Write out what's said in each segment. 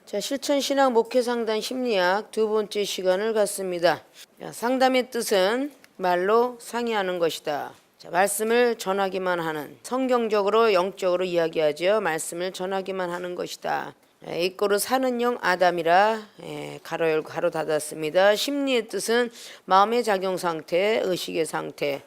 자, 실천신앙 목회상담 심리학 두 번째 시간을 갖습니다. 자, 상담의 뜻은 말로 상의하는 것이다. 자, 말씀을 전하기만 하는, 성경적으로 영적으로 이야기하죠. 말씀을 전하기만 하는 것이다. 이꼬르 사는 영 아담이라 가로 열고 가로 닫았습니다. 심리의 뜻은 마음의 작용 상태, 의식의 상태,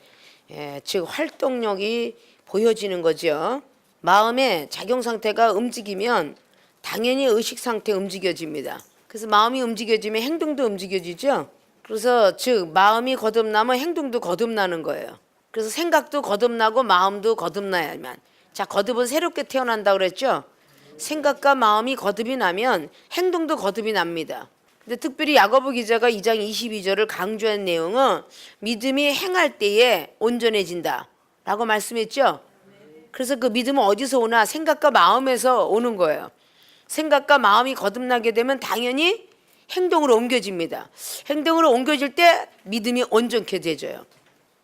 즉 활동력이 보여지는 거죠. 마음의 작용 상태가 움직이면 당연히 의식 상태 움직여집니다. 그래서 마음이 움직여지면 행동도 움직여지죠. 그래서 즉 마음이 거듭나면 행동도 거듭나는 거예요. 그래서 생각도 거듭나고 마음도 거듭나야만. 자, 거듭은 새롭게 태어난다고 그랬죠. 생각과 마음이 거듭이 나면 행동도 거듭이 납니다. 근데 특별히 야고보 기자가 2장 22절을 강조한 내용은 믿음이 행할 때에 온전해진다 라고 말씀했죠. 그래서 그 믿음은 어디서 오나? 생각과 마음에서 오는 거예요. 생각과 마음이 거듭나게 되면 당연히 행동으로 옮겨집니다. 행동으로 옮겨질 때 믿음이 온전케 되져요.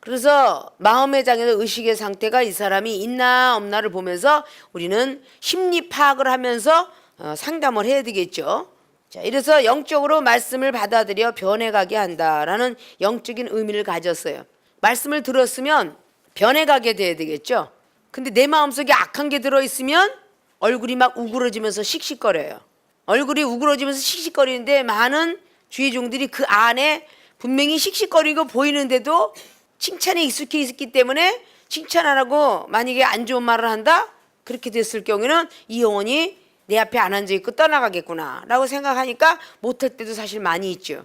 그래서 마음의 장에서 의식의 상태가 이 사람이 있나 없나를 보면서 우리는 심리 파악을 하면서 상담을 해야 되겠죠. 자, 이래서 영적으로 말씀을 받아들여 변해가게 한다라는 영적인 의미를 가졌어요. 말씀을 들었으면 변해가게 돼야 되겠죠. 근데 내 마음속에 악한 게 들어있으면 얼굴이 막 우그러지면서 씩씩거려요. 얼굴이 우그러지면서 씩씩거리는데 많은 주의 종들이 그 안에 분명히 씩씩거리고 보이는데도 칭찬에 익숙해 있기 때문에 칭찬 안 하고 만약에 안 좋은 말을 한다? 그렇게 됐을 경우에는 이 영혼이 내 앞에 안 앉아있고 떠나가겠구나 라고 생각하니까 못할 때도 사실 많이 있죠.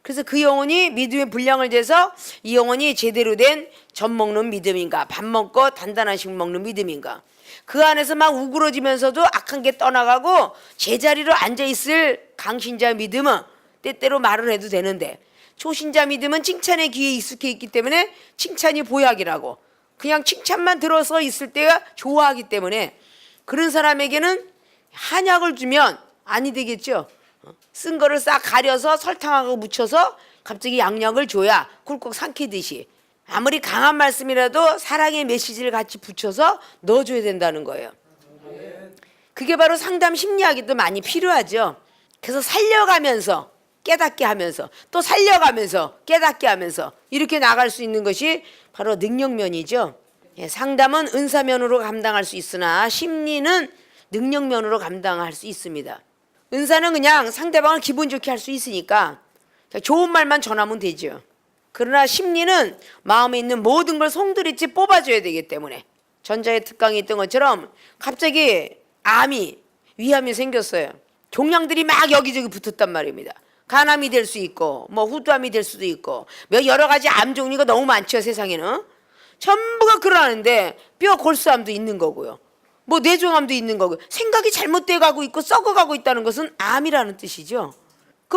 그래서 그 영혼이 믿음의 분량을 재서 이 영혼이 제대로 된 젖 먹는 믿음인가, 밥 먹고 단단한 식 먹는 믿음인가, 그 안에서 막 우그러지면서도 악한 게 떠나가고 제자리로 앉아있을 강신자 믿음은 때때로 말을 해도 되는데, 초신자 믿음은 칭찬의 귀에 익숙해 있기 때문에 칭찬이 보약이라고 그냥 칭찬만 들어서 있을 때가 좋아하기 때문에 그런 사람에게는 한약을 주면 아니 되겠죠. 쓴 거를 싹 가려서 설탕하고 묻혀서 갑자기 양약을 줘야 꿀꺽 삼키듯이 아무리 강한 말씀이라도 사랑의 메시지를 같이 붙여서 넣어줘야 된다는 거예요. 그게 바로 상담 심리학에도 많이 필요하죠. 그래서 살려가면서 깨닫게 하면서 또 살려가면서 깨닫게 하면서 이렇게 나갈 수 있는 것이 바로 능력면이죠. 상담은 은사면으로 감당할 수 있으나 심리는 능력면으로 감당할 수 있습니다. 은사는 그냥 상대방을 기분 좋게 할 수 있으니까 좋은 말만 전하면 되죠. 그러나 심리는 마음에 있는 모든 걸 송두리째 뽑아줘야 되기 때문에 전자의 특강이 있던 것처럼 갑자기 암이 위암이 생겼어요. 종양들이 막 여기저기 붙었단 말입니다. 간암이 될 수 있고 뭐 후두암이 될 수도 있고 여러 가지 암 종류가 너무 많죠. 세상에는 전부가 그러는데 뼈 골수암도 있는 거고요. 뭐 뇌종암도 있는 거고 생각이 잘못돼 가고 있고 썩어가고 있다는 것은 암이라는 뜻이죠.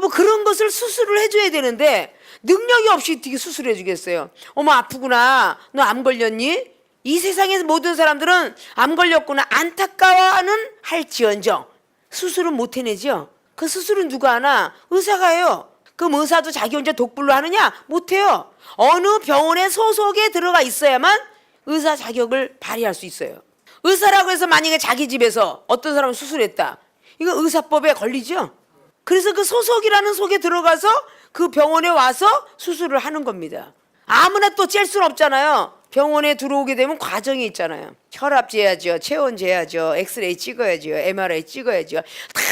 뭐 그런 것을 수술을 해줘야 되는데 능력이 없이 어떻게 수술해 주겠어요. 어머 아프구나, 너 암 걸렸니? 이 세상의 모든 사람들은 암 걸렸구나 안타까워하는 할지언정 수술은 못 해내죠. 그 수술은 누가 하나? 의사가 해요. 그럼 의사도 자기 혼자 독불로 하느냐? 못해요. 어느 병원에 소속에 들어가 있어야만 의사 자격을 발휘할 수 있어요. 의사라고 해서 만약에 자기 집에서 어떤 사람을 수술했다, 이거 의사법에 걸리죠. 그래서 그 소속이라는 속에 들어가서 그 병원에 와서 수술을 하는 겁니다. 아무나 또 짤 수는 없잖아요. 병원에 들어오게 되면 과정이 있잖아요. 혈압 재야죠, 체온 재야죠, 엑스레이 찍어야죠, MRI 찍어야죠, 다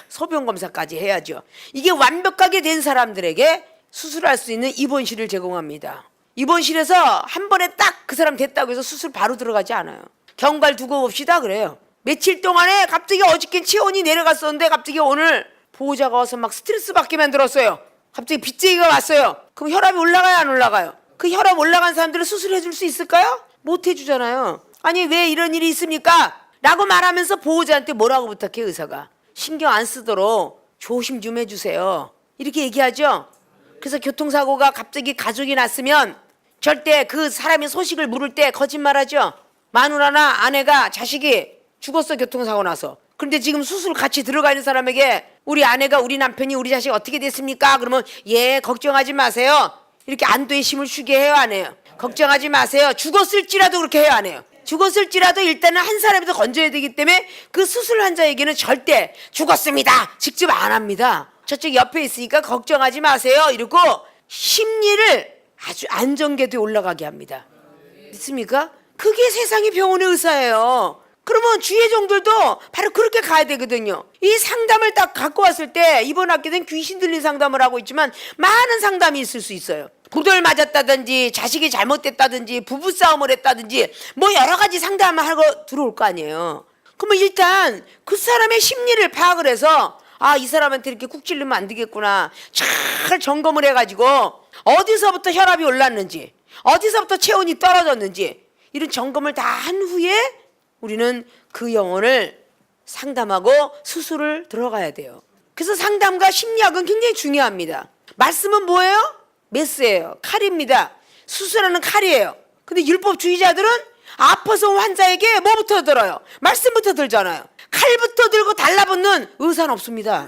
소변 검사까지 해야죠. 이게 완벽하게 된 사람들에게 수술할 수 있는 입원실을 제공합니다. 입원실에서 한 번에 딱 그 사람 됐다고 해서 수술 바로 들어가지 않아요. 경과를 두고 봅시다 그래요. 며칠 동안에 갑자기 어저께 체온이 내려갔었는데 갑자기 오늘 보호자가 와서 막 스트레스 받게 만들었어요. 갑자기 빚쟁이가 왔어요. 그럼 혈압이 올라가요 안 올라가요? 그 혈압 올라간 사람들을 수술해 줄 수 있을까요? 못 해주잖아요. 아니 왜 이런 일이 있습니까? 라고 말하면서 보호자한테 뭐라고 부탁해 의사가? 신경 안 쓰도록 조심 좀 해주세요. 이렇게 얘기하죠. 그래서 교통사고가 갑자기 가족이 났으면 절대 그 사람의 소식을 물을 때 거짓말하죠. 마누라나 아내가 자식이 죽었어 교통사고 나서. 그런데 지금 수술 같이 들어가 있는 사람에게 우리 아내가 우리 남편이 우리 자식 어떻게 됐습니까? 그러면 예 걱정하지 마세요. 이렇게 안도의 심을 쉬게 해요 안 해요? 걱정하지 마세요. 죽었을지라도 그렇게 해요 안 해요? 죽었을지라도 일단은 한 사람이라도 건져야 되기 때문에 그 수술 환자에게는 절대 죽었습니다 직접 안 합니다. 저쪽 옆에 있으니까 걱정하지 마세요 이러고 심리를 아주 안정궤도에 올라가게 합니다. 믿습니까? 그게 세상의 병원의 의사예요. 그러면 주의 종들도 바로 그렇게 가야 되거든요. 이 상담을 딱 갖고 왔을 때 이번 학기는 귀신 들린 상담을 하고 있지만 많은 상담이 있을 수 있어요. 부도를 맞았다든지 자식이 잘못됐다든지 부부싸움을 했다든지 뭐 여러 가지 상담을 하고 들어올 거 아니에요. 그러면 일단 그 사람의 심리를 파악을 해서 아, 이 사람한테 이렇게 쿡 찔르면 안 되겠구나 잘 점검을 해가지고 어디서부터 혈압이 올랐는지 어디서부터 체온이 떨어졌는지 이런 점검을 다 한 후에 우리는 그 영혼을 상담하고 수술을 들어가야 돼요. 그래서 상담과 심리학은 굉장히 중요합니다. 말씀은 뭐예요? 메스예요. 칼입니다. 수술하는 칼이에요. 근데 율법주의자들은 아파서 온 환자에게 뭐부터 들어요? 말씀부터 들잖아요. 칼부터 들고 달라붙는 의사는 없습니다.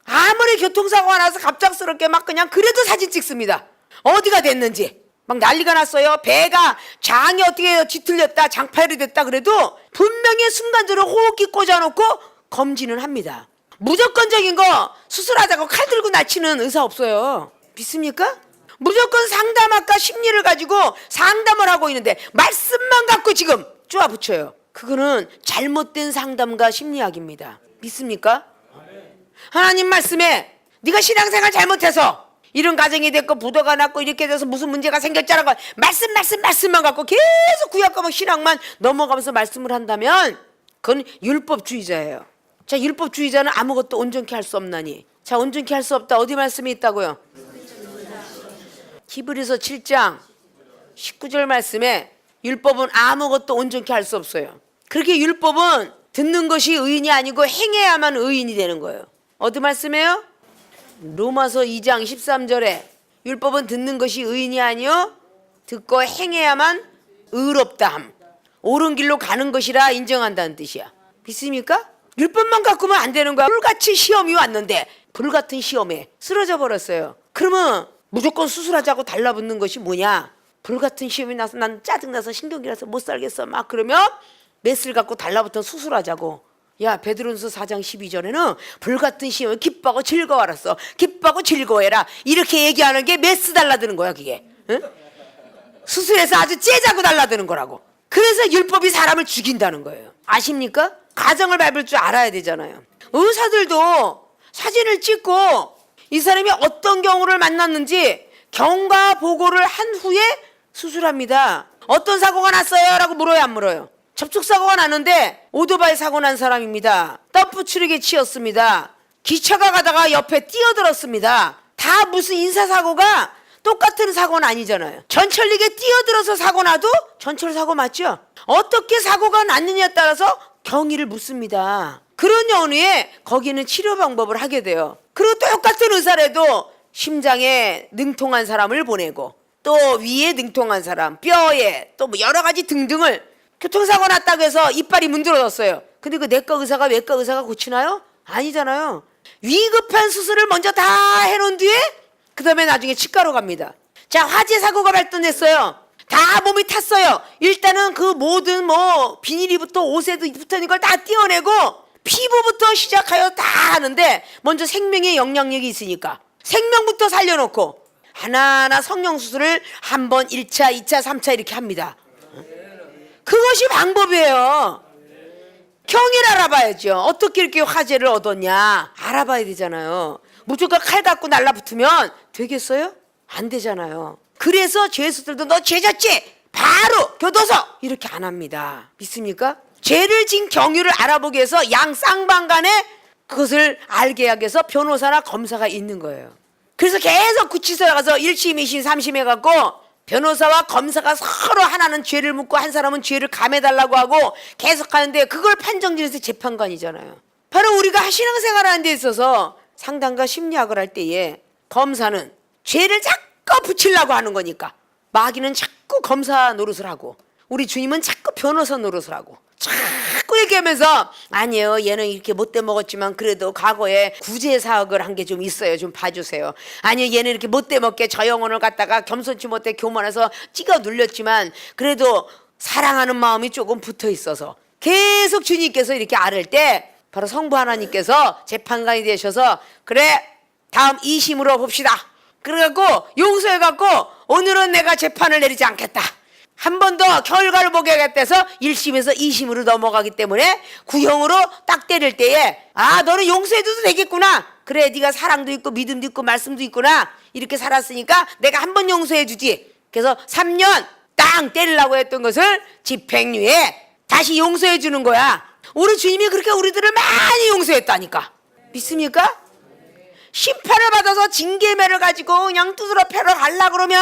아무리 교통사고가 나서 갑작스럽게 막 그냥 그래도 사진 찍습니다. 어디가 됐는지 막 난리가 났어요. 배가 장이 어떻게 뒤틀렸다 장파열이 됐다 그래도 분명히 순간적으로 호흡기 꽂아놓고 검진을 합니다. 무조건적인 거 수술하자고 칼 들고 나치는 의사 없어요. 믿습니까? 무조건 상담학과 심리를 가지고 상담을 하고 있는데 말씀만 갖고 지금 쪼아붙여요. 그거는 잘못된 상담과 심리학입니다. 믿습니까? 하나님 말씀에 네가 신앙생활 잘못해서 이런 가정이 됐고 부도가 났고 이렇게 돼서 무슨 문제가 생겼자는 거 말씀만 갖고 계속 구약과 신앙만 넘어가면서 말씀을 한다면 그건 율법주의자예요. 자, 율법주의자는 아무것도 온전케 할 수 없나니. 자, 온전케 할 수 없다. 어디 말씀이 있다고요? 히브리서 7장 19절 말씀에 율법은 아무것도 온전케 할 수 없어요. 그렇게 율법은 듣는 것이 의인이 아니고 행해야만 의인이 되는 거예요. 어디 말씀이에요? 로마서 2장 13절에 율법은 듣는 것이 의인이 아니요 듣고 행해야만 의롭다함. 옳은 길로 가는 것이라 인정한다는 뜻이야. 믿습니까? 율법만 갖고는 안 되는 거야. 불같이 시험이 왔는데 불같은 시험에 쓰러져 버렸어요. 그러면 무조건 수술하자고 달라붙는 것이 뭐냐? 불같은 시험이 나서 난 짜증나서 신경이 나서 못 살겠어 막 그러면 메스를 갖고 달라붙어 수술하자고. 야, 베드로전서 4장 12절에는 불같은 시험을 기뻐하고 즐거워하랬어. 기뻐하고 즐거워해라. 이렇게 얘기하는 게 메스 달라드는 거야 그게. 응? 수술해서 아주 째자고 달라드는 거라고. 그래서 율법이 사람을 죽인다는 거예요. 아십니까? 가정을 밟을 줄 알아야 되잖아요. 의사들도 사진을 찍고 이 사람이 어떤 경우를 만났는지 경과 보고를 한 후에 수술합니다. 어떤 사고가 났어요? 라고 물어요 안 물어요? 접촉사고가 났는데 오토바이 사고 난 사람입니다. 덤프 트럭에 치였습니다. 기차가 가다가 옆에 뛰어들었습니다. 다 무슨 인사사고가 똑같은 사고는 아니잖아요. 전철역에 뛰어들어서 사고 나도 전철사고 맞죠? 어떻게 사고가 났느냐에 따라서 경위를 묻습니다. 그런 연후에 거기는 치료 방법을 하게 돼요. 그리고 똑같은 의사라도 심장에 능통한 사람을 보내고 또 위에 능통한 사람, 뼈에 또 뭐 여러 가지 등등을 교통사고 났다고 해서 이빨이 문드러졌어요. 근데 그 내과 의사가 외과 의사가 고치나요? 아니잖아요. 위급한 수술을 먼저 다 해놓은 뒤에 그 다음에 나중에 치과로 갑니다. 자, 화재 사고가 발생했어요. 다 몸이 탔어요. 일단은 그 모든 뭐 비닐이부터 옷에부터 이걸 다 떼어내고 피부부터 시작하여 다 하는데 먼저 생명의 영향력이 있으니까 생명부터 살려놓고 하나하나 성형수술을 한 번 1차, 2차, 3차 이렇게 합니다. 그것이 방법이에요. 경위를 알아봐야죠. 어떻게 이렇게 화제를 얻었냐 알아봐야 되잖아요. 무조건 칼 갖고 날라붙으면 되겠어요? 안 되잖아요. 그래서 죄수들도 너 죄졌지? 바로 교도소 이렇게 안 합니다. 믿습니까? 죄를 진 경위를 알아보기 위해서 양 쌍방간에 그것을 알게 하기 위해서 변호사나 검사가 있는 거예요. 그래서 계속 구치소에 가서 1심, 2심, 3심 해갖고 변호사와 검사가 서로 하나는 죄를 묻고 한 사람은 죄를 감해달라고 하고 계속 하는데 그걸 판정지에서 재판관이잖아요. 바로 우리가 신앙생활하는 데 있어서 상담과 심리학을 할 때에 검사는 죄를 자꾸 붙이려고 하는 거니까 마귀는 자꾸 검사 노릇을 하고 우리 주님은 자꾸 변호사 노릇을 하고 자꾸 얘기하면서 아니에요 얘는 이렇게 못돼 먹었지만 그래도 과거에 구제 사역을 한 게 좀 있어요 좀 봐주세요. 아니요 얘는 이렇게 못돼 먹게 저 영혼을 갖다가 겸손치 못해 교만해서 찍어 눌렸지만 그래도 사랑하는 마음이 조금 붙어 있어서 계속 주님께서 이렇게 앓을 때 바로 성부 하나님께서 재판관이 되셔서 그래 다음 2심으로 봅시다. 그래갖고 용서해갖고 오늘은 내가 재판을 내리지 않겠다. 한 번 더 결과를 보게하겠다 해서 1심에서 2심으로 넘어가기 때문에 구형으로 딱 때릴 때에 아 너는 용서해줘도 되겠구나. 그래 네가 사랑도 있고 믿음도 있고 말씀도 있구나. 이렇게 살았으니까 내가 한 번 용서해주지. 그래서 3년 땅 때리려고 했던 것을 집행유예 다시 용서해주는 거야. 우리 주님이 그렇게 우리들을 많이 용서했다니까. 믿습니까? 심판을 받아서 징계매를 가지고 그냥 두드러 패러 가려고 그러면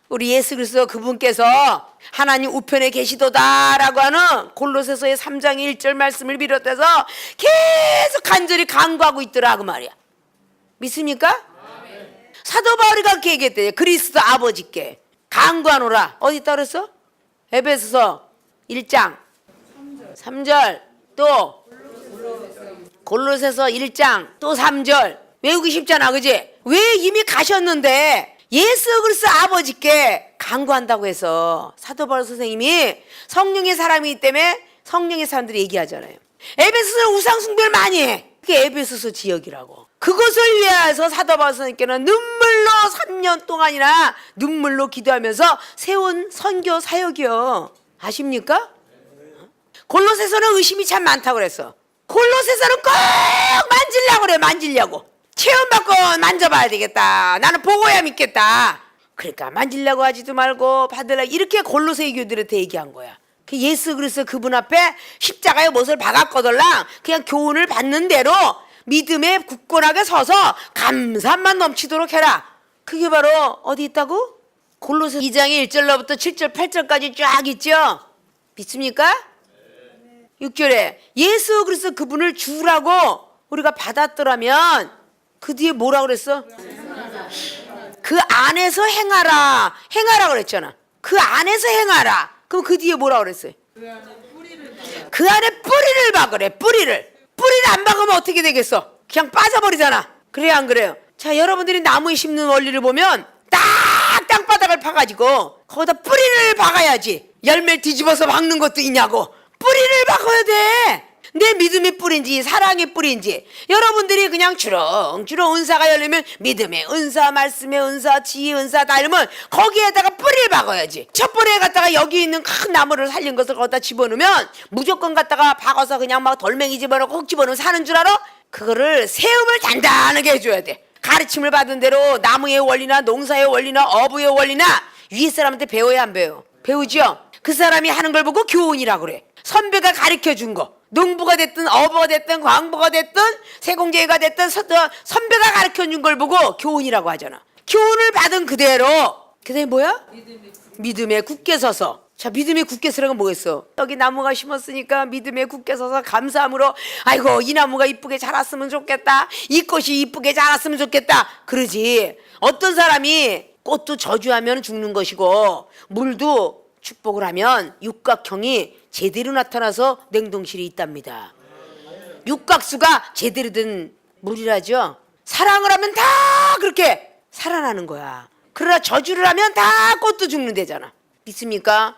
우리 예수 그리스도 그분께서 하나님 우편에 계시도다라고 하는 골로새서의 3장 1절 말씀을 비롯해서 계속 간절히 간구하고 있더라 그 말이야. 믿습니까? 사도 바울이 그렇게 얘기했대. 그리스도 아버지께 간구하노라. 어디 있다 그랬어? 에베소서 1장 3절 또 골로새서 1장 또 3절 외우기 쉽잖아 그지? 왜 이미 가셨는데 예수 그리스도 아버지께 간구한다고 해서 사도 바울 선생님이 성령의 사람이기 때문에 성령의 사람들이 얘기하잖아요. 에베소서는 우상 숭배를 많이 해. 그게 에베소서 지역이라고. 그것을 위해서 사도 바울 선생님께는 눈물로 3년 동안이나 눈물로 기도하면서 세운 선교 사역이요. 아십니까? 골로새서는 의심이 참 많다고 그랬어. 골로새서는 꼭 만지려고 그래. 만지려고. 체험받고 만져봐야 되겠다. 나는 보고야 믿겠다. 그러니까 만지려고 하지도 말고 받으려고 이렇게 골로새 교들한테 얘기한 거야. 그 예수 그리스도 그분 앞에 십자가에 못을 박았거들랑 그냥 교훈을 받는 대로 믿음에 굳건하게 서서 감사만 넘치도록 해라. 그게 바로 어디 있다고? 골로새 2장의 1절로부터 7절 8절까지 쫙 있죠. 믿습니까? 6절에 예수 그리스도 그분을 주라고 우리가 받았더라면 그 뒤에 뭐라 그랬어? 그 안에서 행하라. 행하라 그랬잖아. 그 안에서 행하라. 그럼 그 뒤에 뭐라 그랬어요? 그 안에 뿌리를 박으래. 뿌리를 안 박으면 어떻게 되겠어? 그냥 빠져버리잖아. 그래요 안 그래요? 자 여러분들이 나무에 심는 원리를 보면 딱 땅바닥을 파가지고 거기다 뿌리를 박아야지. 열매를 뒤집어서 박는 것도 있냐고. 뿌리를 박아야 돼. 내 믿음의 뿌리인지 사랑의 뿌리인지 여러분들이 그냥 주렁주렁 은사가 열리면 믿음의 은사, 말씀의 은사, 지혜의 은사 다 이러면 거기에다가 뿌리를 박아야지. 첫 뿌리에 갖다가 여기 있는 큰 나무를 살린 것을 거기다 집어넣으면 무조건 갖다가 박아서 그냥 막 돌멩이 집어넣고 콕 집어넣으면 사는 줄 알아? 그거를 세움을 단단하게 해줘야 돼. 가르침을 받은 대로 나무의 원리나 농사의 원리나 어부의 원리나 위에 사람한테 배워야 안 배워? 배우죠? 그 사람이 하는 걸 보고 교훈이라고 그래. 선배가 가르쳐 준 거. 농부가 됐든 어부가 됐든 광부가 됐든 세공제가 됐든 선배가 가르쳐준 걸 보고 교훈이라고 하잖아. 교훈을 받은 그대로 그다음에 뭐야? 믿음에 굳게 서서. 자 믿음에 굳게 서라는 건 뭐겠어? 여기 나무가 심었으니까 믿음에 굳게 서서 감사함으로 아이고 이 나무가 이쁘게 자랐으면 좋겠다. 이 꽃이 이쁘게 자랐으면 좋겠다. 그러지. 어떤 사람이 꽃도 저주하면 죽는 것이고 물도 축복을 하면 육각형이 제대로 나타나서 냉동실이 있답니다. 육각수가 제대로 된 물이라죠. 사랑을 하면 다 그렇게 살아나는 거야. 그러나 저주를 하면 다 꽃도 죽는다잖아. 믿습니까?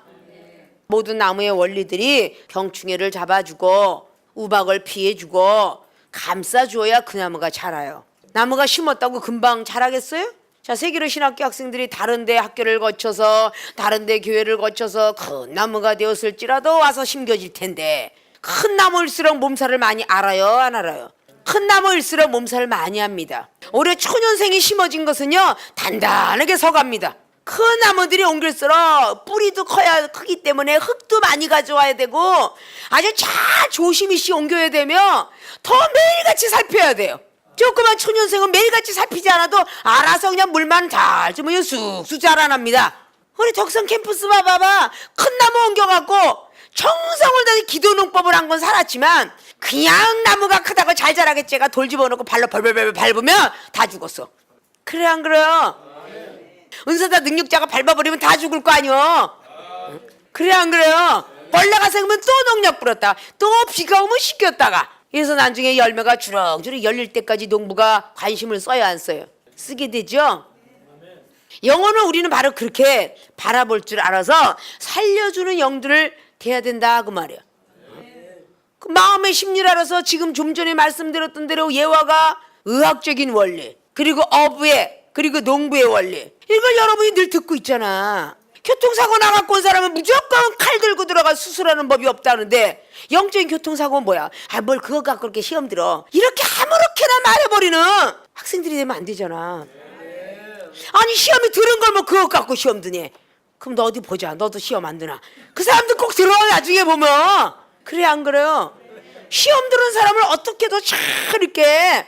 모든 나무의 원리들이 병충해를 잡아주고 우박을 피해주고 감싸줘야 그 나무가 자라요. 나무가 심었다고 금방 자라겠어요? 자, 세계로 신학교 학생들이 다른 데 학교를 거쳐서 다른 데 교회를 거쳐서 큰 나무가 되었을지라도 와서 심겨질 텐데 큰 나무일수록 몸살을 많이 알아요? 안 알아요? 큰 나무일수록 몸살을 많이 합니다. 올해 초년생이 심어진 것은요 단단하게 서갑니다. 큰 나무들이 옮길수록 뿌리도 크기 때문에 흙도 많이 가져와야 되고 아주 잘 조심히 옮겨야 되며 더 매일같이 살펴야 돼요. 조그만 초년생은 매일같이 살피지 않아도 알아서 그냥 물만 잘 주면 쑥쑥 자라납니다. 우리 덕성 캠퍼스 봐봐. 큰 나무 옮겨갖고 정성을 다해 기도 농법을 한 건 살았지만 그냥 나무가 크다고 잘 자라겠지가 돌 집어넣고 발로 벌벌벌 밟으면 다 죽었어. 그래 안 그래요? 은사자 능력자가 밟아버리면 다 죽을 거 아니요. 그래 안 그래요? 벌레가 생기면 또 농약 뿌렸다. 또 비가 오면 씻겼다가. 그래서 나중에 열매가 주렁주렁 열릴 때까지 농부가 관심을 써야 안 써요? 쓰게 되죠? 영혼을 우리는 바로 그렇게 바라볼 줄 알아서 살려주는 영들을 대해야 된다 그 말이야. 그 마음의 심리를 알아서 지금 좀 전에 말씀드렸던 대로 예화가 의학적인 원리, 그리고 어부의, 그리고 농부의 원리, 이걸 여러분이 늘 듣고 있잖아. 교통사고 나갖고 온 사람은 무조건 칼 들고 들어가 수술하는 법이 없다는데 영적인 교통사고는 뭐야? 뭘 그거 갖고 그렇게 시험 들어. 이렇게 아무렇게나 말해버리는 학생들이 되면 안 되잖아. 아니 시험에 들은 걸 뭐 그거 갖고 시험 드니? 그럼 너 어디 보자. 너도 시험 안 드나? 그 사람들 꼭 들어 나중에 보면. 그래 안 그래요? 시험 들은 사람을 어떻게도 잘 이렇게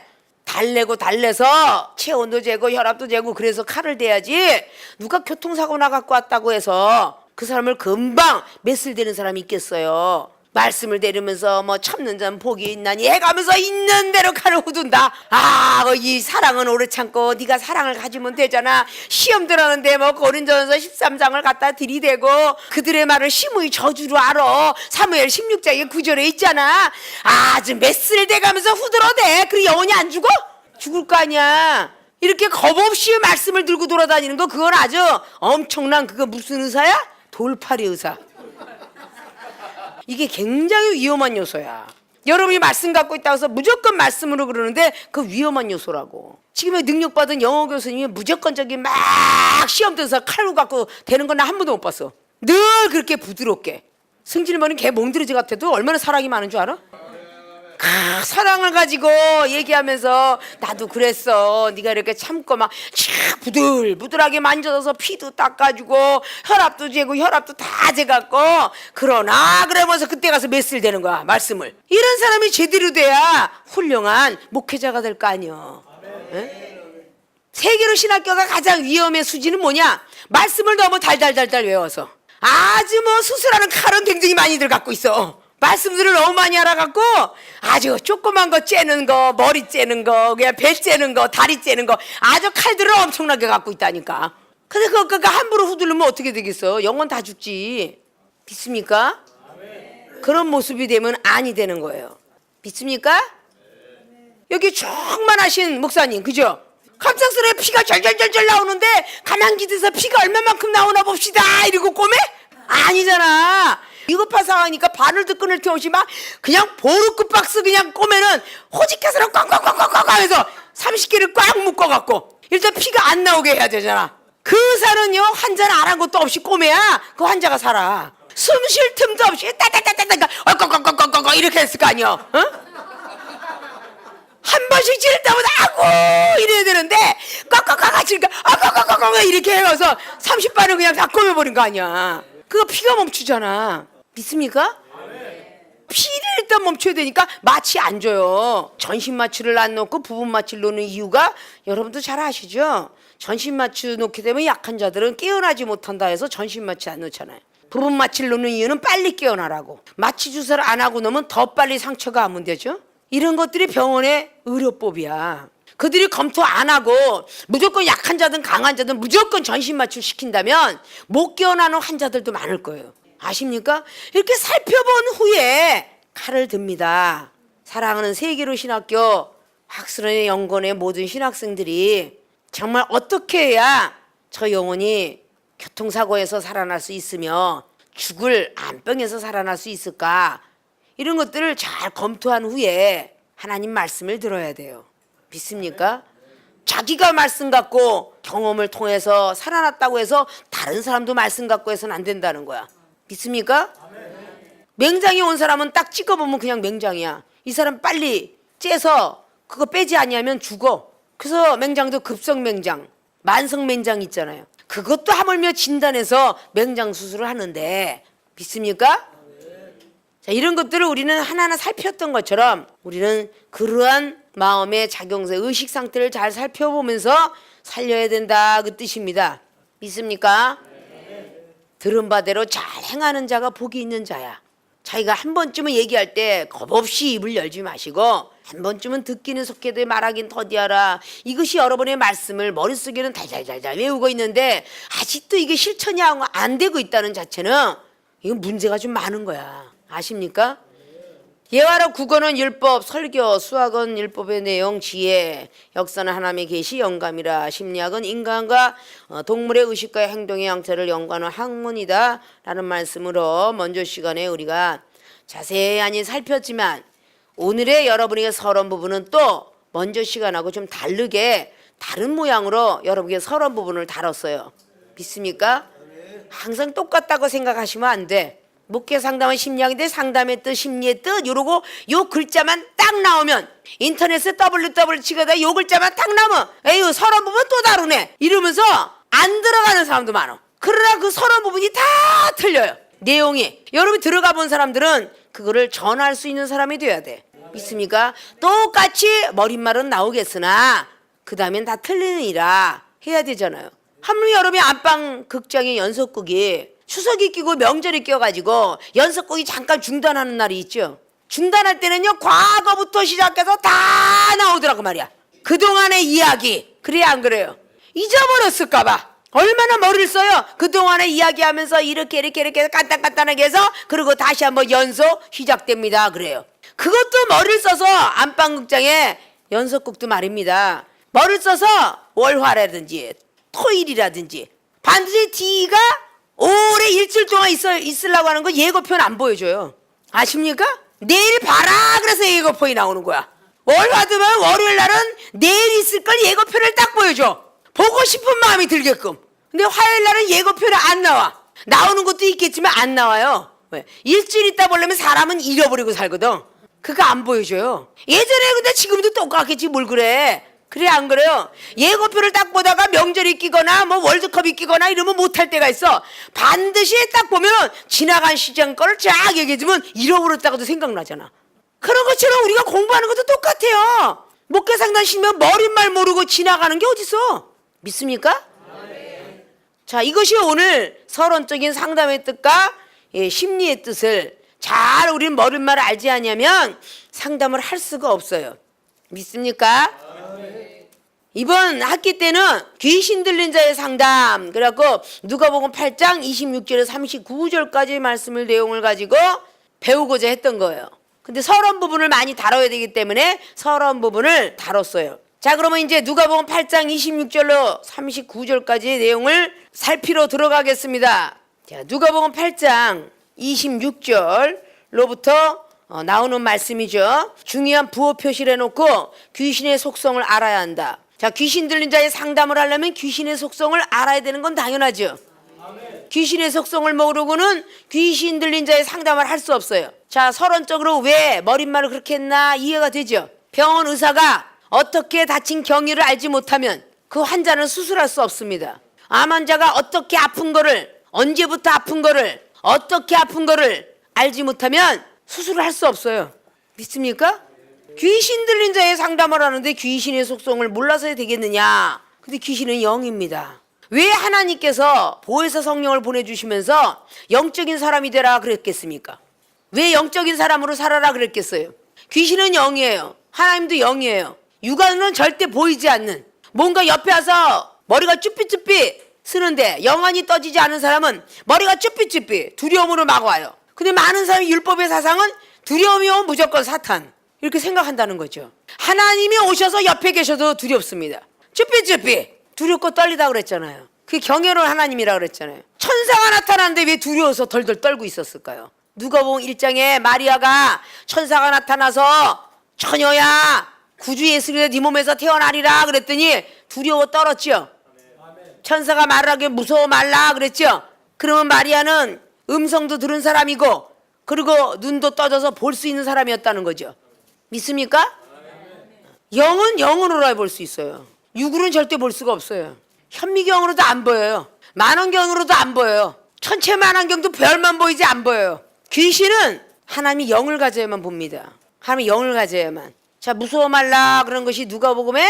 달래서 체온도 재고 혈압도 재고 그래서 칼을 대야지. 누가 교통사고 나갖고 왔다고 해서 그 사람을 금방 매슬대는 사람이 있겠어요? 말씀을 들으면서 뭐 참는 자는 복이 있나니 해가면서 있는 대로 칼을 후둔다. 이 사랑은 오래 참고 네가 사랑을 가지면 되잖아. 시험 들었는데 뭐 고린도전서 13장을 갖다 들이대고 그들의 말을 심의 저주로 알아. 사무엘 16장에 9절에 있잖아. 아주 매슬대가면서 후들어대. 그래 영혼이 안 죽어? 죽을 거 아니야. 이렇게 겁없이 말씀을 들고 돌아다니는 거 그건 아주 엄청난 그거 무슨 의사야? 돌팔이 의사. 이게 굉장히 위험한 요소야. 여러분이 말씀 갖고 있다고 해서 무조건 말씀으로 그러는데 그 위험한 요소라고. 지금의 능력받은 영어 교수님이 무조건적인 막 시험 들어서 칼로 갖고 되는 건 나 한 번도 못 봤어. 늘 그렇게 부드럽게. 승질머리는 개 몽드러지 같아도 얼마나 사랑이 많은 줄 알아? 사랑을 가지고 얘기하면서 나도 그랬어. 네가 이렇게 참고 막 부들부들하게 만져서 피도 닦아주고 혈압도 재고 혈압도 다 재갖고 그러나 그러면서 그때 가서 매슬대는 거야 말씀을. 이런 사람이 제대로 돼야 훌륭한 목회자가 될 거 아니야. 세계로 신학교가 가장 위험의 수지는 뭐냐? 말씀을 너무 달달달달 외워서 아주 뭐 수술하는 칼은 굉장히 많이들 갖고 있어. 말씀들을 너무 많이 알아갖고 아주 조그만 거 째는 거, 머리 째는 거, 그냥 배 째는 거, 다리 째는 거 아주 칼들을 엄청나게 갖고 있다니까. 근데 그거 함부로 후들르면 어떻게 되겠어? 영혼 다 죽지. 믿습니까? 그런 모습이 되면 아니 되는 거예요. 믿습니까? 여기 충만하신 목사님 그죠? 갑작스레 피가 절절절절 나오는데 가만 기대서 피가 얼마만큼 나오나 봅시다 이러고 꼬매? 아니잖아. 비겁한 상황이니까 바늘도 끊을 틈 없이 막 그냥 보르크 박스 그냥 꼬매는 호직해서 꽝꽝꽝꽝꽝 해서 30개를 꽉 묶어갖고 일단 피가 안 나오게 해야 되잖아. 그 의사는요 환자는 안 한 것도 없이 꼬매야 그 환자가 살아. 숨 쉴 틈도 없이 따따따따따 꽝꽝꽝꽝꽝 이렇게 했을 거 아니야. 어? 한 번씩 찌를 때마다 아고 이래야 되는데 꽉꽉꽉 찌르니까 아꽉꽉꽉 이렇게 해서 30발을 그냥 다 꼬매버린 거 아니야. 그거 피가 멈추잖아. 믿습니까? 피를 일단 멈춰야 되니까 마취 안 줘요. 전신 마취를 안 놓고 부분 마취를 놓는 이유가 여러분도 잘 아시죠? 전신 마취 놓게 되면 약한 자들은 깨어나지 못한다 해서 전신 마취 안 놓잖아요. 부분 마취를 놓는 이유는 빨리 깨어나라고. 마취 주사를 안 하고 놓으면 더 빨리 상처가 안 문대죠. 이런 것들이 병원의 의료법이야. 그들이 검토 안 하고 무조건 약한 자든 강한 자든 무조건 전신 마취를 시킨다면 못 깨어나는 환자들도 많을 거예요. 아십니까? 이렇게 살펴본 후에 칼을 듭니다. 사랑하는 세계로 신학교 학술원의 연구원의 모든 신학생들이 정말 어떻게 해야 저 영혼이 교통사고에서 살아날 수 있으며 죽을 암병에서 살아날 수 있을까? 이런 것들을 잘 검토한 후에 하나님 말씀을 들어야 돼요. 믿습니까? 자기가 말씀 갖고 경험을 통해서 살아났다고 해서 다른 사람도 말씀 갖고 해서는 안 된다는 거야. 믿습니까? 맹장이 온 사람은 딱 찍어보면 그냥 맹장이야. 이 사람 빨리 째서 그거 빼지 아니하면 죽어. 그래서 맹장도 급성 맹장, 만성 맹장 있잖아요. 그것도 하물며 진단해서 맹장 수술을 하는데 믿습니까? 자, 이런 것들을 우리는 하나하나 살폈던 것처럼 우리는 그러한 마음의 작용세, 의식 상태를 잘 살펴보면서 살려야 된다 그 뜻입니다. 믿습니까? 들은 바대로 잘 행하는 자가 복이 있는 자야. 자기가 한 번쯤은 얘기할 때 겁없이 입을 열지 마시고 한 번쯤은 듣기는 속해도 말하긴 더디하라. 이것이 여러분의 말씀을 머릿속에는 달달달달 외우고 있는데 아직도 이게 실천이 안 되고 있다는 자체는 이건 문제가 좀 많은 거야. 아십니까? 예화로 국어는 율법, 설교, 수학은 율법의 내용, 지혜, 역사는 하나님의 계시, 영감이라. 심리학은 인간과 동물의 의식과 행동의 양태를 연구하는 학문이다 라는 말씀으로 먼저 시간에 우리가 자세히 살폈지만 오늘의 여러분에게 서론 부분은 또 먼저 시간하고 좀 다르게 다른 모양으로 여러분에게 서론 부분을 다뤘어요. 믿습니까? 항상 똑같다고 생각하시면 안 돼. 목회 상담은 심리학인데 상담의 뜻, 심리의 뜻 이러고 요 글자만 딱 나오면 인터넷에 www 치고다 요 글자만 딱 나오면 에휴 서론 부분 또 다루네 이러면서 안 들어가는 사람도 많아. 그러나 그 서론 부분이 다 틀려요. 내용이. 여러분이 들어가 본 사람들은 그거를 전할 수 있는 사람이 돼야 돼. 믿습니까? 똑같이 머릿말은 나오겠으나 그 다음엔 다 틀리느니라 해야 되잖아요. 하물며 여러분이 안방 극장의 연속극이 추석이 끼고 명절이 껴가지고 연속극이 잠깐 중단하는 날이 있죠. 중단할 때는요 과거부터 시작해서 다 나오더라고 말이야. 그동안의 이야기. 그래야 안 그래요? 잊어버렸을까봐 얼마나 머리를 써요. 그동안의 이야기하면서 이렇게 간단하게 해서 그리고 다시 한번 연속 시작됩니다. 그래요. 그것도 머리를 써서 안방극장의 연속극도 말입니다. 머리를 써서 월화라든지 토일이라든지 반드시 D가 오래 일주일 동안 있으려고 하는 거 예고편 안 보여줘요. 아십니까? 내일 봐라 그래서 예고편이 나오는 거야. 월화되면 월요일 날은 내일 있을 걸 예고편을 딱 보여줘. 보고 싶은 마음이 들게끔. 근데 화요일 날은 예고편이 안 나와. 나오는 것도 있겠지만 안 나와요. 왜? 일주일 있다 보려면 사람은 잃어버리고 살거든. 그거 안 보여줘요. 예전에 근데 지금도 똑같겠지 뭘 그래. 그래 안 그래요? 예고표를 딱 보다가 명절이 끼거나 뭐 월드컵이 끼거나 이러면 못할 때가 있어. 반드시 딱 보면 지나간 시장 거를 쫙 얘기해주면 잃어버렸다고도 생각나잖아. 그런 것처럼 우리가 공부하는 것도 똑같아요. 목회 상담 시면 머릿말 모르고 지나가는 게 어딨어. 믿습니까? 네. 자, 이것이 오늘 서론적인 상담의 뜻과 심리의 뜻을 잘 우리는 머릿말을 알지 않으면 상담을 할 수가 없어요. 믿습니까? 이번 학기 때는 귀신 들린 자의 상담 그래갖고 누가복음 8장 26절에서 39절까지 말씀을 내용을 가지고 배우고자 했던 거예요. 근데 서론 부분을 많이 다뤄야 되기 때문에 서론 부분을 다뤘어요. 자, 그러면 이제 누가복음 8장 26절로 39절까지의 내용을 살피러 들어가겠습니다. 자, 누가복음 8장 26절로부터 나오는 말씀이죠. 중요한 부호 표시를 해놓고 귀신의 속성을 알아야 한다. 자, 귀신 들린 자의 상담을 하려면 귀신의 속성을 알아야 되는 건 당연하죠. 아멘. 귀신의 속성을 모르고는 귀신 들린 자의 상담을 할 수 없어요. 자, 서론적으로 왜 머릿말을 그렇게 했나 이해가 되죠. 병원 의사가 어떻게 다친 경위를 알지 못하면 그 환자는 수술할 수 없습니다. 암 환자가 어떻게 아픈 거를, 언제부터 아픈 거를, 어떻게 아픈 거를 알지 못하면 수술을 할 수 없어요. 믿습니까? 귀신 들린 자의 상담을 하는데 귀신의 속성을 몰라서 되겠느냐? 근데 귀신은 영입니다. 왜 하나님께서 보혜사 성령을 보내주시면서 영적인 사람이 되라 그랬겠습니까? 왜 영적인 사람으로 살아라 그랬겠어요? 귀신은 영이에요. 하나님도 영이에요. 육안은 절대 보이지 않는, 뭔가 옆에 와서 머리가 쭈삐쭈삐 쓰는데 영안이 떠지지 않은 사람은 머리가 쭈삐쭈삐 두려움으로 막 와요. 근데 많은 사람이 율법의 사상은 두려움이 오면 무조건 사탄 이렇게 생각한다는 거죠. 하나님이 오셔서 옆에 계셔도 두렵습니다. 쭈삐쭈삐 두렵고 떨리다 그랬잖아요. 그게 경외로운 하나님이라 그랬잖아요. 천사가 나타났는데 왜 두려워서 덜덜 떨고 있었을까요? 누가복음 1장에 마리아가 천사가 나타나서 처녀야 구주 예수가 네 몸에서 태어나리라 그랬더니 두려워 떨었죠. 천사가 말하기에 무서워 말라 그랬죠. 그러면 마리아는 음성도 들은 사람이고 그리고 눈도 떠져서 볼 수 있는 사람이었다는 거죠. 믿습니까? 영은 영으로라 볼 수 있어요. 육으로는 절대 볼 수가 없어요. 현미경으로도 안 보여요. 만원경으로도 안 보여요. 천체만원경도 별만 보이지 안 보여요. 귀신은 하나님이 영을 가져야만 봅니다. 하나님이 영을 가져야만. 자, 무서워 말라 그런 것이 누가복음의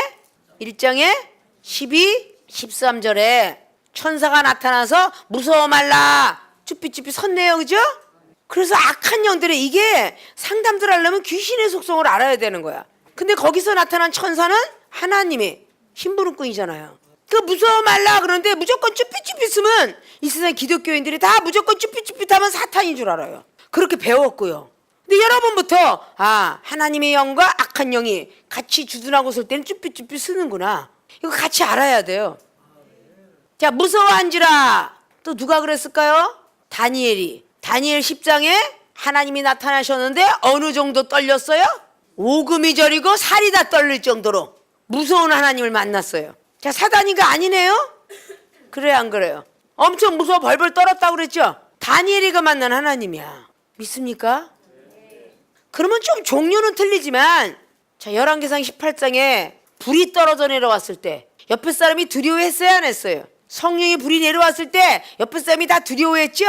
1장에 12, 13절에 천사가 나타나서 무서워 말라 쭈삐쭈삐 섰네요. 그죠? 그래서 악한 영들의 이게 상담들 하려면 귀신의 속성을 알아야 되는 거야. 근데 거기서 나타난 천사는 하나님의 심부름꾼이잖아요. 그 무서워 말라 그러는데 무조건 쭈삐쭈삐 쓰면 이 세상 기독교인들이 다 무조건 쭈삐쭈삐 하면 사탄인 줄 알아요. 그렇게 배웠고요. 근데 여러분부터 하나님의 영과 악한 영이 같이 주둔하고 설 때는 쭈삣쭈삣 쓰는구나. 이거 같이 알아야 돼요. 자, 무서워한지라. 또 누가 그랬을까요? 다니엘이. 다니엘 10장에 하나님이 나타나셨는데 어느 정도 떨렸어요? 오금이 저리고 살이 다 떨릴 정도로 무서운 하나님을 만났어요. 자, 사단이가 아니네요? 그래요, 안 그래요? 엄청 무서워 벌벌 떨었다고 그랬죠? 다니엘이가 만난 하나님이야. 믿습니까? 그러면 좀 종류는 틀리지만, 자, 열왕기상 18장에 불이 떨어져 내려왔을 때 옆에 사람이 두려워했어요, 안 했어요? 성령이 불이 내려왔을 때 옆에 사람이 다 두려워했죠?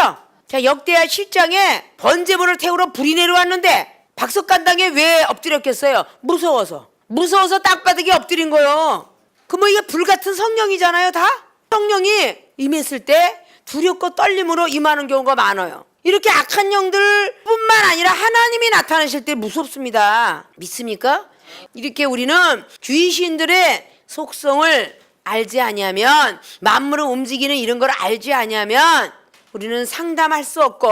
자, 역대하 7장에 번제물을 태우러 불이 내려왔는데 박석간당에 왜 엎드렸겠어요? 무서워서 땅바닥에 엎드린 거예요. 그럼 이게 불같은 성령이잖아요, 다? 성령이 임했을 때 두렵고 떨림으로 임하는 경우가 많아요. 이렇게 악한 영들 뿐만 아니라 하나님이 나타나실 때 무섭습니다. 믿습니까? 이렇게 우리는 귀신들의 속성을 알지 아니하면, 만물을 움직이는 이런 걸 알지 아니하면 우리는 상담할 수 없고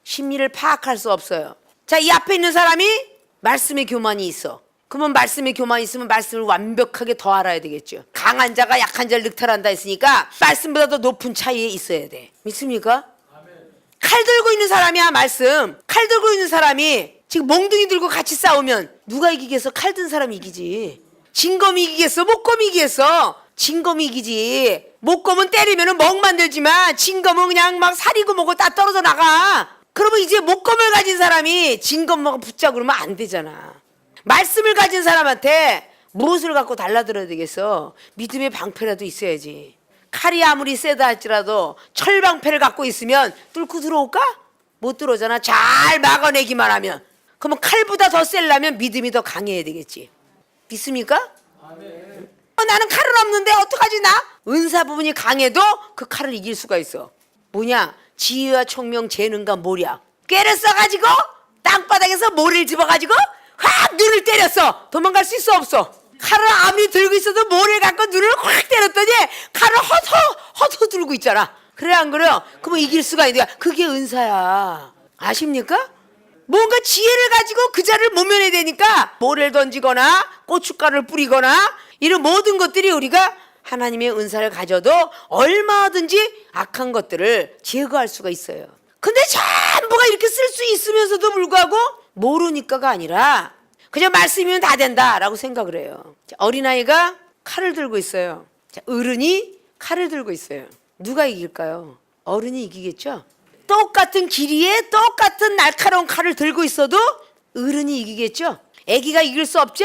심리를 파악할 수 없어요. 자, 이 앞에 있는 사람이 말씀의 교만이 있어. 그러면 말씀의 교만이 있으면 말씀을 완벽하게 더 알아야 되겠죠. 강한 자가 약한 자를 늑탈한다 했으니까 말씀보다 더 높은 차이에 있어야 돼. 믿습니까? 칼 들고 있는 사람이야, 말씀. 칼 들고 있는 사람이 지금 몽둥이 들고 같이 싸우면 누가 이기겠어? 칼 든 사람이 이기지. 진검이 이기겠어? 목검이 이기겠어? 진검이 이기지. 목검은 때리면 멍만 들지만 진검은 그냥 막 살이고 뭐고 다 떨어져 나가. 그러면 이제 목검을 가진 사람이 진검만 붙잡고 그러면 안 되잖아. 말씀을 가진 사람한테 무엇을 갖고 달라들어야 되겠어? 믿음의 방패라도 있어야지. 칼이 아무리 세다 할지라도 철방패를 갖고 있으면 뚫고 들어올까? 못 들어오잖아. 잘 막아내기만 하면. 그러면 칼보다 더 세려면 믿음이 더 강해야 되겠지. 믿습니까? 나는 칼은 없는데 어떡하지 나? 은사 부분이 강해도 그 칼을 이길 수가 있어. 뭐냐? 지혜와 총명, 재능과 모략. 꾀를 써가지고 땅바닥에서 모래를 집어가지고 확 눈을 때렸어. 도망갈 수 있어 없어? 칼을 아무리 들고 있어도 모래를 갖고 눈을 확 때렸더니 칼을 허허 들고 있잖아. 그래 안 그래요? 그러면 이길 수가 있는 거야. 그게 은사야. 아십니까? 뭔가 지혜를 가지고 그 자를 모면해야 되니까 모래를 던지거나 고춧가루를 뿌리거나 이런 모든 것들이 우리가 하나님의 은사를 가져도 얼마든지 악한 것들을 제거할 수가 있어요. 근데 전부가 이렇게 쓸 수 있으면서도 불구하고 모르니까가 아니라 그냥 말씀이면 다 된다라고 생각을 해요. 어린아이가 칼을 들고 있어요. 어른이 칼을 들고 있어요. 누가 이길까요? 어른이 이기겠죠? 똑같은 길이에 똑같은 날카로운 칼을 들고 있어도 어른이 이기겠죠? 아기가 이길 수 없죠?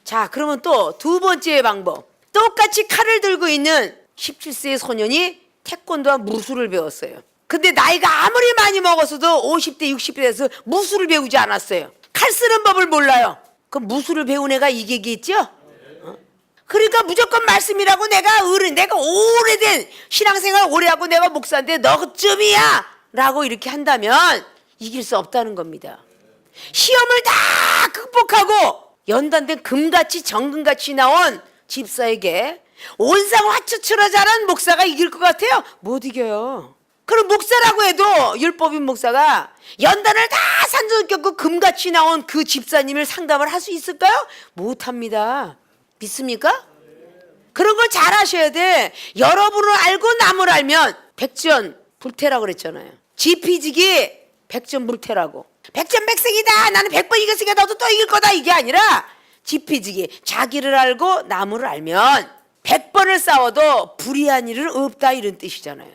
자, 그러면 또 두 번째 방법. 똑같이 칼을 들고 있는 17세의 소년이 태권도와 무술을 배웠어요. 근데 나이가 아무리 많이 먹었어도 50대 60대 돼서 무술을 배우지 않았어요. 칼 쓰는 법을 몰라요. 그럼 무술을 배운 애가 이기겠죠? 그러니까 무조건 말씀이라고 내가 오래된 신앙생활 오래 하고 내가 목사인데 너쯤이야 라고 이렇게 한다면 이길 수 없다는 겁니다. 시험을 다 극복하고 연단된 금같이 정금같이 나온 집사에게 온상 화초처럼 자란 목사가 이길 것 같아요? 못 이겨요. 그럼 목사라고 해도 율법인 목사가 연단을 다 산전을 겪고 금같이 나온 그 집사님을 상담을 할 수 있을까요? 못합니다. 믿습니까? 그런 걸 잘 하셔야 돼. 여러분을 알고 남을 알면 백전불태라고 그랬잖아요. 지피지기 백전불태라고. 백전백승이다. 나는 100번 이겼으니까 너도 또 이길 거다. 이게 아니라 지피지기. 자기를 알고 남을 알면 100번을 싸워도 불의한 일은 없다 이런 뜻이잖아요.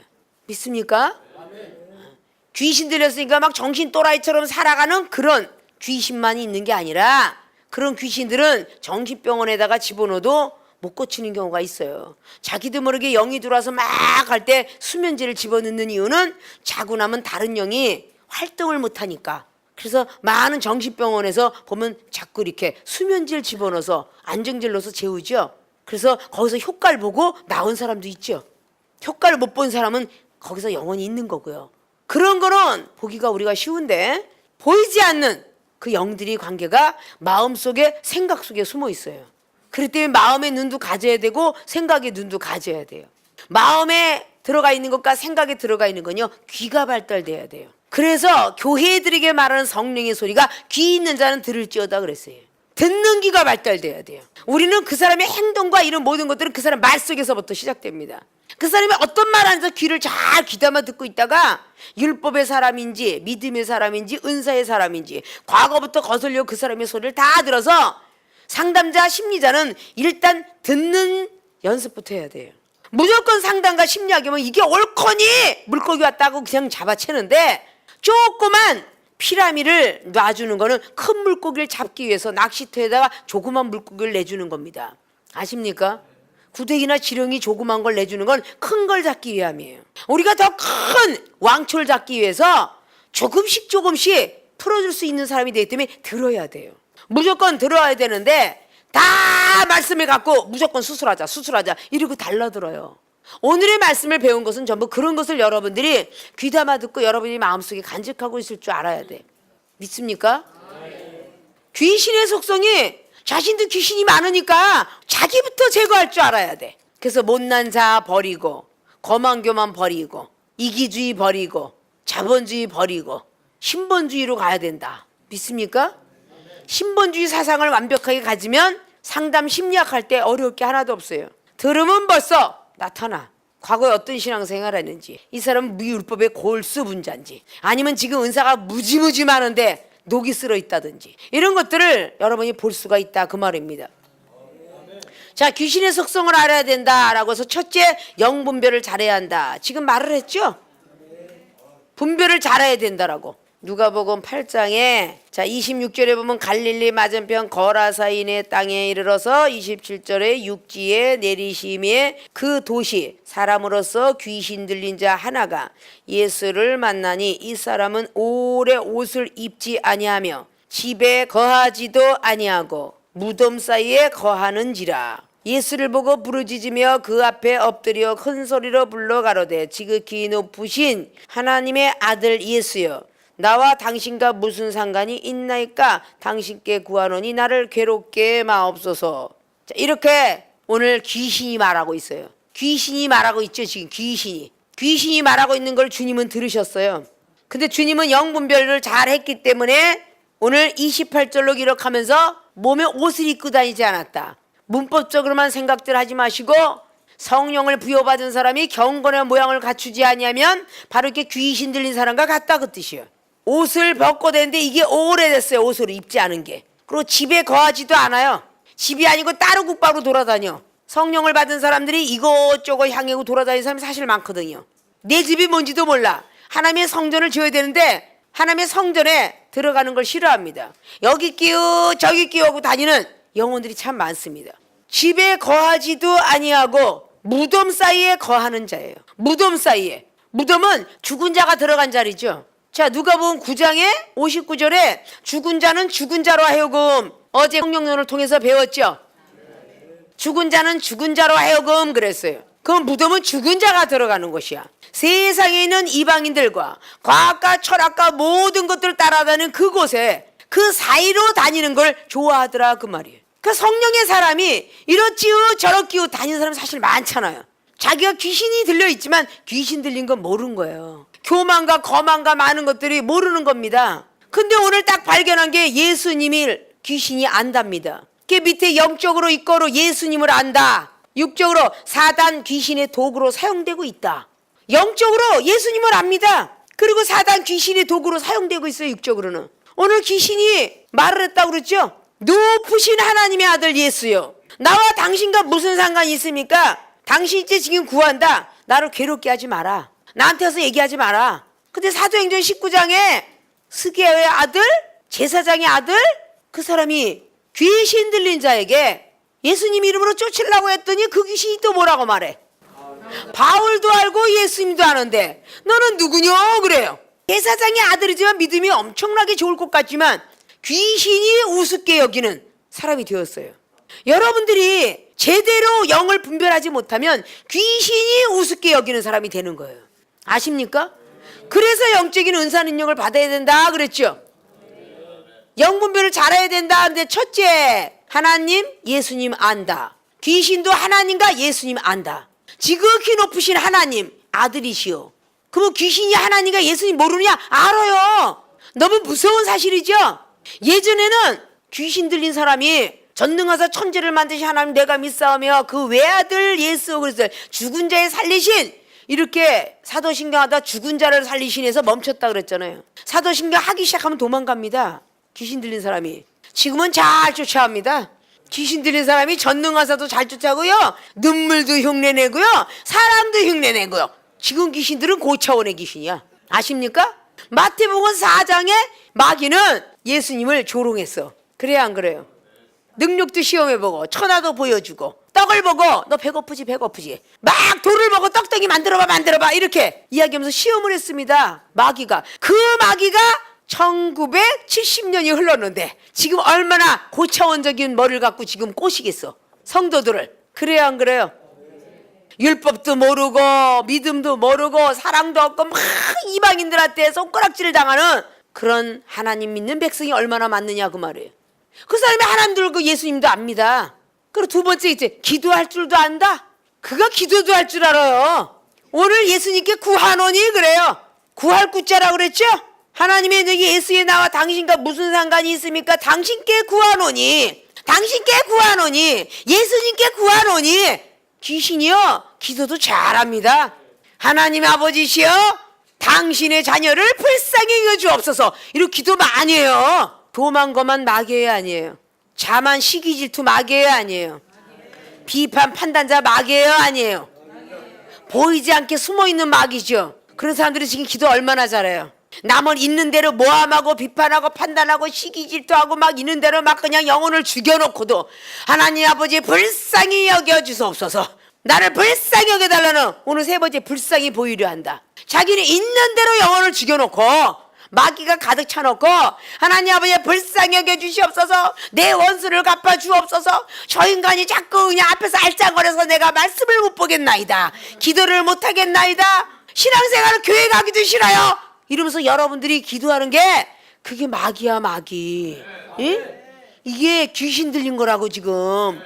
믿습니까? 귀신 들렸으니까 막 정신 또라이처럼 살아가는 그런 귀신만이 있는 게 아니라 그런 귀신들은 정신병원에다가 집어넣어도 못 고치는 경우가 있어요. 자기도 모르게 영이 들어와서 막 할 때 수면제를 집어넣는 이유는 자고 나면 다른 영이 활동을 못하니까. 그래서 많은 정신병원에서 보면 자꾸 이렇게 수면제를 집어넣어서 안정제를 넣어서 재우죠. 그래서 거기서 효과를 보고 나온 사람도 있죠. 효과를 못 본 사람은 거기서 영원히 있는 거고요. 그런 거는 보기가 우리가 쉬운데 보이지 않는 그 영들이 관계가 마음속에 생각 속에 숨어 있어요. 그렇기 때문에 마음의 눈도 가져야 되고 생각의 눈도 가져야 돼요. 마음에 들어가 있는 것과 생각에 들어가 있는 건요 귀가 발달돼야 돼요. 그래서 교회들에게 말하는 성령의 소리가 귀 있는 자는 들을지어다 그랬어요. 듣는 귀가 발달돼야 돼요. 우리는 그 사람의 행동과 이런 모든 것들은 그 사람 말 속에서부터 시작됩니다. 그 사람이 어떤 말 하는지 귀를 잘 귀담아 듣고 있다가 율법의 사람인지 믿음의 사람인지 은사의 사람인지 과거부터 거슬려 그 사람의 소리를 다 들어서 상담자 심리자는 일단 듣는 연습부터 해야 돼요. 무조건 상담가 심리학이면 이게 옳거니 물고기 왔다고 그냥 잡아채는데 조그만 피라미를 놔주는 거는 큰 물고기를 잡기 위해서 낚시터에다가 조그만 물고기를 내주는 겁니다. 아십니까? 구데기나 지렁이 조그만 걸 내주는 건 큰 걸 잡기 위함이에요. 우리가 더 큰 왕초를 잡기 위해서 조금씩 풀어줄 수 있는 사람이 되기 때문에 들어야 돼요. 무조건 들어야 되는데 다 말씀을 갖고 무조건 수술하자 이러고 달라들어요. 오늘의 말씀을 배운 것은 전부 그런 것을 여러분들이 귀담아 듣고 여러분이 마음속에 간직하고 있을 줄 알아야 돼. 믿습니까? 귀신의 속성이 자신도 귀신이 많으니까 자기부터 제거할 줄 알아야 돼. 그래서 못난 자 버리고 거만 교만 버리고 이기주의 버리고 자본주의 버리고 신본주의로 가야 된다. 믿습니까? 신본주의 사상을 완벽하게 가지면 상담 심리학 할 때 어려울 게 하나도 없어요. 들으면 벌써 나타나. 과거에 어떤 신앙생활을 했는지, 이 사람은 율법의 골수 분자인지, 아니면 지금 은사가 무지무지 많은데 녹이 쓸어 있다든지, 이런 것들을 여러분이 볼 수가 있다 그 말입니다. 자, 귀신의 속성을 알아야 된다라고 해서 첫째, 영분별을 잘해야 한다. 지금 말을 했죠? 분별을 잘해야 된다라고. 누가복음 8장에 자 26절에 보면 갈릴리 맞은편 거라사인의 땅에 이르러서 27절에 육지에 내리심에 그 도시 사람으로서 귀신 들린 자 하나가 예수를 만나니 이 사람은 오래 옷을 입지 아니하며 집에 거하지도 아니하고 무덤 사이에 거하는지라. 예수를 보고 부르짖으며 그 앞에 엎드려 큰 소리로 불러 가로되 지극히 높으신 하나님의 아들 예수여 나와 당신과 무슨 상관이 있나이까? 당신께 구하노니 나를 괴롭게 마옵소서. 자, 이렇게 오늘 귀신이 말하고 있어요. 귀신이 말하고 있죠. 지금 귀신이 말하고 있는 걸 주님은 들으셨어요. 근데 주님은 영분별을 잘 했기 때문에 오늘 28절로 기록하면서 몸에 옷을 입고 다니지 않았다. 문법적으로만 생각들 하지 마시고 성령을 부여받은 사람이 경건의 모양을 갖추지 아니하면 바로 이렇게 귀신 들린 사람과 같다 그 뜻이에요. 옷을 벗고 되는데 이게 오래됐어요. 옷을 입지 않은 게. 그리고 집에 거하지도 않아요. 집이 아니고 따로 국밥으로 돌아다녀. 성령을 받은 사람들이 이것저것 향하고 돌아다니는 사람이 사실 많거든요. 내 집이 뭔지도 몰라. 하나님의 성전을 지어야 되는데 하나님의 성전에 들어가는 걸 싫어합니다. 여기 끼우 저기 끼우 하고 다니는 영혼들이 참 많습니다. 집에 거하지도 아니하고 무덤 사이에 거하는 자예요. 무덤 사이에. 무덤은 죽은 자가 들어간 자리죠. 자, 누가복음 9장에 59절에 죽은 자는 죽은 자로 하여금, 어제 성령론을 통해서 배웠죠. 죽은 자는 죽은 자로 하여금 그랬어요. 그 무덤은 죽은 자가 들어가는 곳이야. 세상에 있는 이방인들과 과학과 철학과 모든 것들을 따라다니는 그곳에 그 사이로 다니는 걸 좋아하더라 그 말이에요. 그 성령의 사람이 이렇지요 저렇지요 다니는 사람 사실 많잖아요. 자기가 귀신이 들려있지만 귀신 들린 건 모르는 거예요. 교만과 거만과 많은 것들이 모르는 겁니다. 근데 오늘 딱 발견한 게 예수님이 귀신이 안답니다. 그 밑에 영적으로 이거로 예수님을 안다. 육적으로 사단 귀신의 도구로 사용되고 있다. 영적으로 예수님을 압니다. 그리고 사단 귀신의 도구로 사용되고 있어요. 육적으로는. 오늘 귀신이 말을 했다고 그랬죠. 높으신 하나님의 아들 예수요. 나와 당신과 무슨 상관이 있습니까? 당신 이제 지금 구한다. 나를 괴롭게 하지 마라. 나한테 와서 얘기하지 마라. 근데 사도행전 19장에 스게의 아들, 제사장의 아들, 그 사람이 귀신 들린 자에게 예수님 이름으로 쫓으려고 했더니 그 귀신이 또 뭐라고 말해? 바울도 알고 예수님도 아는데 너는 누구냐 그래요. 제사장의 아들이지만 믿음이 엄청나게 좋을 것 같지만 귀신이 우습게 여기는 사람이 되었어요. 여러분들이 제대로 영을 분별하지 못하면 귀신이 우습게 여기는 사람이 되는 거예요. 아십니까? 그래서 영적인 은사 능력을 받아야 된다 그랬죠. 영분별을 잘해야 된다. 근데 첫째, 하나님, 예수님 안다. 귀신도 하나님과 예수님 안다. 지극히 높으신 하나님 아들이시오. 그러면 귀신이 하나님과 예수님 모르느냐? 알아요. 너무 무서운 사실이죠. 예전에는 귀신 들린 사람이 전능하사 천지를 만드신 하나님 내가 믿사오며 그 외아들 예수 그리스도를 죽은 자에 살리신, 이렇게 사도신경하다 죽은 자를 살리신 해서 멈췄다 그랬잖아요. 사도신경 하기 시작하면 도망갑니다. 귀신 들린 사람이. 지금은 잘 쫓아옵니다. 귀신 들린 사람이 전능하사도 잘 쫓아오고요, 눈물도 흉내내고요, 사람도 흉내내고요. 지금 귀신들은 고차원의 귀신이야. 아십니까? 마태복음 4장에 마귀는 예수님을 조롱했어. 그래야 안 그래요? 능력도 시험해보고 천하도 보여주고 떡을 보고 너 배고프지 막 돌을 보고 떡덩이 만들어봐 이렇게 이야기하면서 시험을 했습니다. 마귀가. 그 마귀가 1970년이 흘렀는데 지금 얼마나 고차원적인 머리를 갖고 지금 꼬시겠어 성도들을. 그래야 안 그래요? 율법도 모르고 믿음도 모르고 사랑도 없고 막 이방인들한테 손가락질을 당하는 그런 하나님 믿는 백성이 얼마나 많느냐 그 말이에요. 그 사람이 하나님도 그 예수님도 압니다. 그리고 두 번째 이제 기도할 줄도 안다. 그가 기도도 할 줄 알아요. 오늘 예수님께 구하노니 그래요. 구할 구자라고 그랬죠. 하나님의 여기 예수의 나와 당신과 무슨 상관이 있습니까? 당신께 구하노니, 당신께 구하노니, 예수님께 구하노니. 귀신이요 기도도 잘합니다. 하나님 아버지시여 당신의 자녀를 불쌍히 여주옵소서. 이렇게 기도 많이 해요. 도만 거만 마귀의 아니에요. 자만 시기 질투 마귀의 아니에요. 비판 판단자 마귀의 아니에요. 보이지 않게 숨어있는 마귀죠. 그런 사람들이 지금 기도 얼마나 잘해요. 남을 있는 대로 모함하고 비판하고 판단하고 시기 질투하고 막 있는 대로 막 그냥 영혼을 죽여놓고도 하나님 아버지 불쌍히 여겨주소옵소서. 나를 불쌍히 여겨달라는 오늘 세 번째 불쌍히 보이려 한다. 자기는 있는 대로 영혼을 죽여놓고 마귀가 가득 차놓고 하나님 아버지 불쌍히 여겨주시옵소서. 내 원수를 갚아주옵소서. 저 인간이 자꾸 그냥 앞에서 알짱거려서 내가 말씀을 못 보겠나이다, 기도를 못 하겠나이다, 신앙생활을 교회 가기도 싫어요 이러면서 여러분들이 기도하는 게 그게 마귀야 마귀. 예? 이게 귀신 들린 거라고. 지금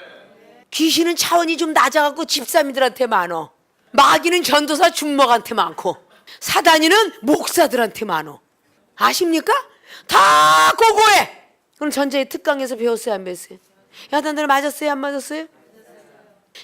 귀신은 차원이 좀 낮아갖고 집사님들한테 많어. 마귀는 전도사 중목한테 많고 사단이는 목사들한테 많어. 아십니까? 다 고고해. 그럼 전자의 특강에서 배웠어요 안 배웠어요? 야단들 맞았어요 안 맞았어요?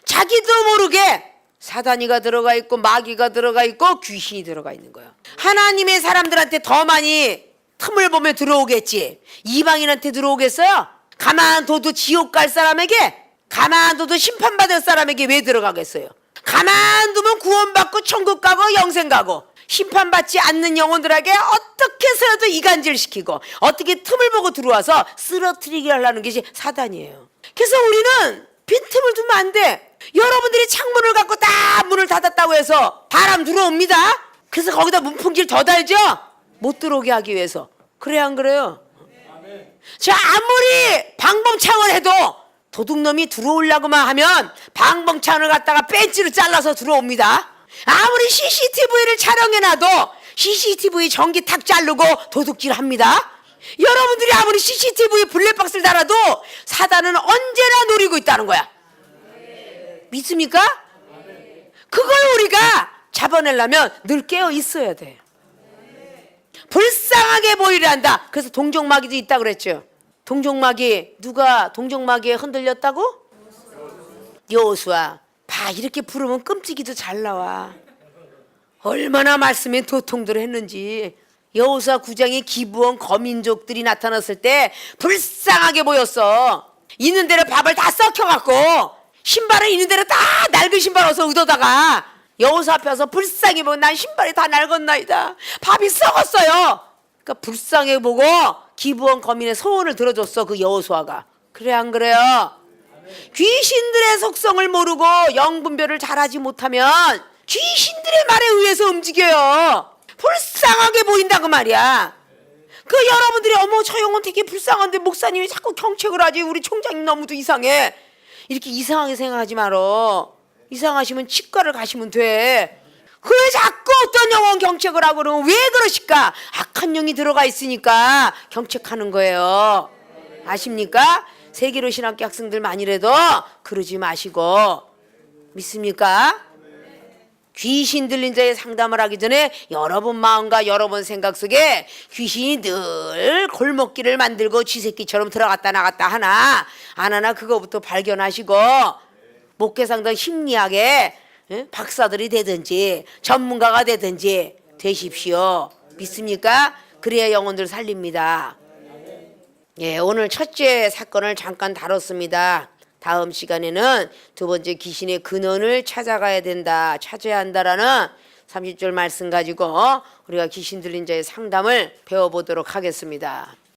자기도 모르게 사단이가 들어가 있고 마귀가 들어가 있고 귀신이 들어가 있는 거야. 하나님의 사람들한테 더 많이 틈을 보면 들어오겠지. 이방인한테 들어오겠어요? 가만둬도 지옥 갈 사람에게, 가만둬도 심판받을 사람에게 왜 들어가겠어요? 가만두면 구원받고 천국 가고 영생 가고, 심판받지 않는 영혼들에게 어떻게 해서라도 이간질시키고 어떻게 틈을 보고 들어와서 쓰러뜨리게 하려는 것이 사단이에요. 그래서 우리는 빈틈을 두면 안 돼. 여러분들이 창문을 갖고 딱 문을 닫았다고 해서 바람 들어옵니다. 그래서 거기다 문풍지를 더 달죠? 못 들어오게 하기 위해서. 그래야 안 그래요? 자, 아무리 방범창을 해도 도둑놈이 들어오려고만 하면 방범창을 갖다가 벤치로 잘라서 들어옵니다. 아무리 CCTV를 촬영해놔도 CCTV 전기 탁 자르고 도둑질 합니다. 여러분들이 아무리 CCTV 블랙박스를 달아도 사단은 언제나 노리고 있다는 거야. 믿습니까? 그걸 우리가 잡아내려면 늘 깨어 있어야 돼. 불쌍하게 보이려 한다. 그래서 동정마귀도 있다 그랬죠. 동정마귀, 누가 동정마귀에 흔들렸다고? 여호수아. 봐, 이렇게 부르면 끔찍이도 잘 나와. 얼마나 말씀에 도통들을 했는지. 여호수아 9장에 기브온 거민족들이 나타났을 때 불쌍하게 보였어. 있는 대로 밥을 다 썩혀갖고 신발을 있는 대로 다 낡은 신발 어서 얻어다가 여호수아 앞에 와서 불쌍히 보고 난 신발이 다 낡았나이다, 밥이 썩었어요. 그러니까 불쌍해 보고 기브온 거민의 소원을 들어줬어 그 여호수아가. 그래 안 그래요? 귀신들의 속성을 모르고 영분별을 잘하지 못하면 귀신들의 말에 의해서 움직여요. 불쌍하게 보인다고 말이야. 그 여러분들이 어머 저 영혼 되게 불쌍한데 목사님이 자꾸 경책을 하지, 우리 총장님 너무도 이상해, 이렇게 이상하게 생각하지 말어. 이상하시면 치과를 가시면 돼. 그 자꾸 어떤 영혼 경책을 하고 그러면 왜 그러실까? 악한 영이 들어가 있으니까 경책하는 거예요. 아십니까? 세계로 신학교 학생들 만이라도 그러지 마시고. 믿습니까? 귀신 들린 자의 상담을 하기 전에 여러분 마음과 여러분 생각 속에 귀신이 늘 골목길을 만들고 쥐새끼처럼 들어갔다 나갔다 하나 안 하나 그거부터 발견하시고 목회 상담 심리학에 박사들이 되든지 전문가가 되든지 되십시오. 믿습니까? 그래야 영혼들 살립니다. 예, 오늘 첫째 사건을 잠깐 다뤘습니다. 다음 시간에는 두 번째 귀신의 근원을 찾아가야 된다, 찾아야 한다라는 30절 말씀 가지고 우리가 귀신 들린 자의 상담을 배워보도록 하겠습니다.